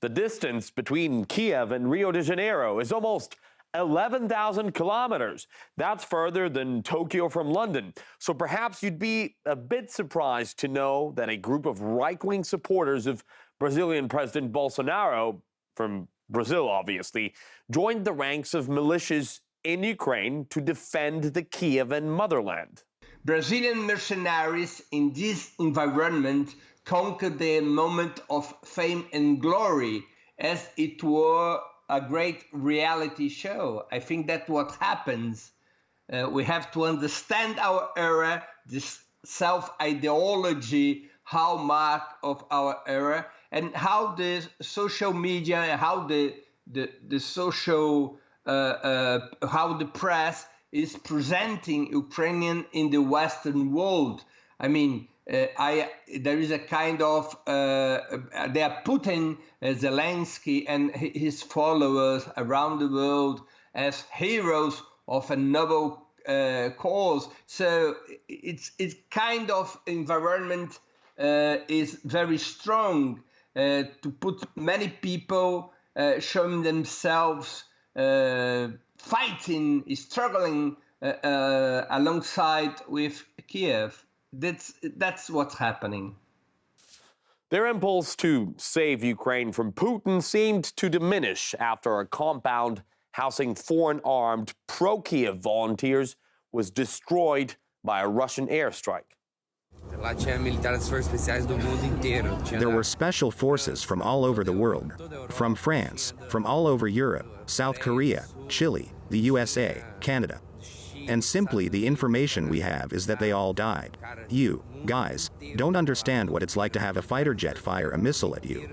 The distance between Kiev and Rio de Janeiro is almost 11,000 kilometers. That's further than Tokyo from London. So perhaps you'd be a bit surprised to know that a group of right-wing supporters of Brazilian President Bolsonaro, from Brazil obviously, joined the ranks of militias in Ukraine to defend the Kievan motherland. Brazilian mercenaries in this environment conquered their moment of fame and glory as it were a great reality show. I think that's what happens. We have to understand our era, this self-ideology, hallmark of our era, and how the social media, how the social, how the press is presenting Ukrainian in the Western world. I mean, there is a kind of, they are putting Zelensky and his followers around the world as heroes of a noble cause. So it's kind of environment is very strong to put many people showing themselves fighting, struggling alongside with Kiev. That's what's happening. Their impulse to save Ukraine from Putin seemed to diminish after a compound housing foreign armed pro-Kiev volunteers was destroyed by a Russian airstrike. There were special forces from all over the world, from France, from all over Europe, South Korea, Chile, the USA, Canada. And simply the information we have is that they all died. You, guys, don't understand what it's like to have a fighter jet fire a missile at you.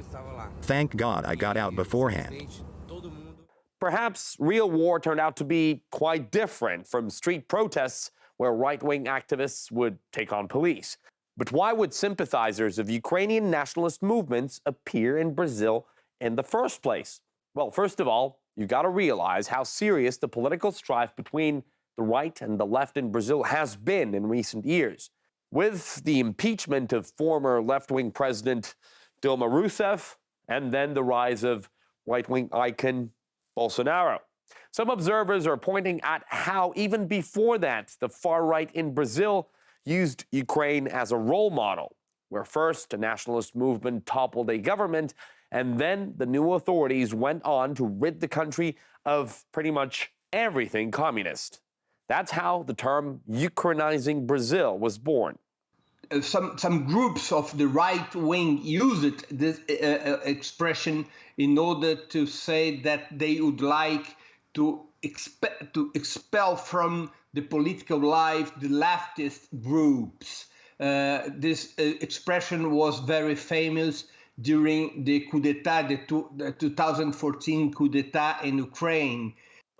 Thank God I got out beforehand. Perhaps real war turned out to be quite different from street protests where right-wing activists would take on police. But why would sympathizers of Ukrainian nationalist movements appear in Brazil in the first place? Well, first of all, you've got to realize how serious the political strife between the right and the left in Brazil has been in recent years. With the impeachment of former left-wing President Dilma Rousseff, and then the rise of right-wing icon Bolsonaro. Some observers are pointing at how, even before that, the far right in Brazil used Ukraine as a role model, where first a nationalist movement toppled a government, and then the new authorities went on to rid the country of pretty much everything communist. That's how the term Ukrainizing Brazil was born. Some groups of the right wing used this expression in order to say that they would like to expel from the political life the leftist groups. This expression was very famous during the coup d'etat, the 2014 coup d'etat in Ukraine.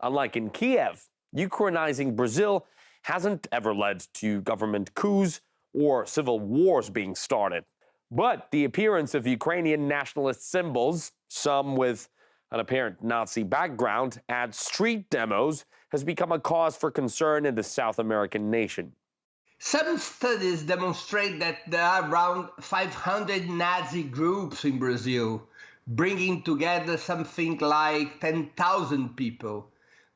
Unlike in Kiev, Ukrainizing Brazil hasn't ever led to government coups or civil wars being started. But the appearance of Ukrainian nationalist symbols, some with an apparent Nazi background, at street demos has become a cause for concern in the South American nation. Some studies demonstrate that there are around 500 Nazi groups in Brazil, bringing together something like 10,000 people.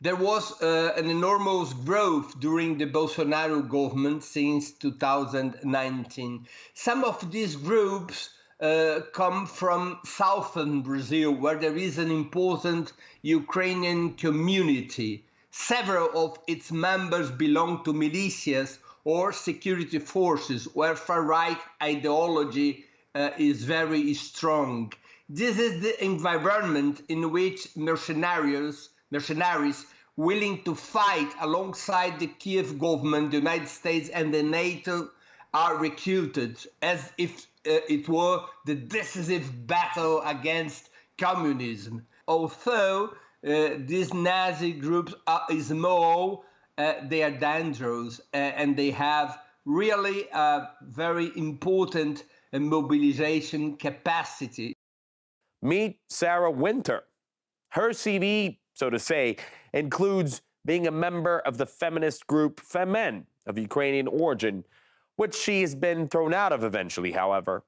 There was an enormous growth during the Bolsonaro government since 2019. Some of these groups come from southern Brazil, where there is an important Ukrainian community. Several of its members belong to militias or security forces, where far-right ideology is very strong. This is the environment in which mercenaries willing to fight alongside the Kiev government, the United States and the NATO are recruited as if it were the decisive battle against communism. Although these Nazi groups are small, they are dangerous and they have really a very important mobilization capacity. Meet Sarah Winter. Her CV, so to say, includes being a member of the feminist group Femen of Ukrainian origin, which she has been thrown out of eventually, however.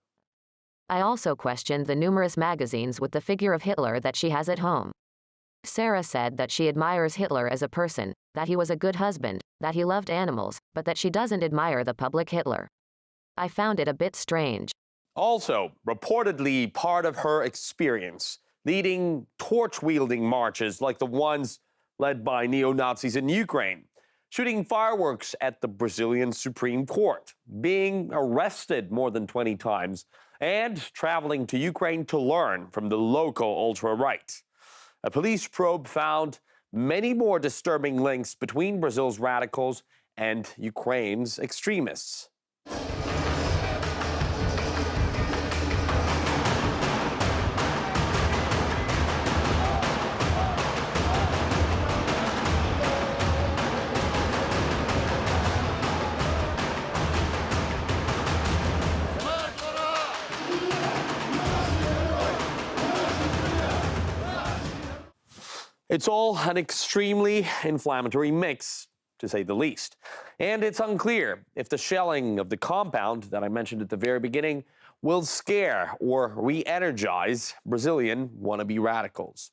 I also questioned the numerous magazines with the figure of Hitler that she has at home. Sarah said that she admires Hitler as a person, that he was a good husband, that he loved animals, but that she doesn't admire the public Hitler. I found it a bit strange. Also, reportedly part of her experience, leading torch-wielding marches like the ones led by neo-Nazis in Ukraine, shooting fireworks at the Brazilian Supreme Court, being arrested more than 20 times, and traveling to Ukraine to learn from the local ultra-right. A police probe found many more disturbing links between Brazil's radicals and Ukraine's extremists. It's all an extremely inflammatory mix, to say the least. And it's unclear if the shelling of the compound that I mentioned at the very beginning will scare or re-energize Brazilian wannabe radicals.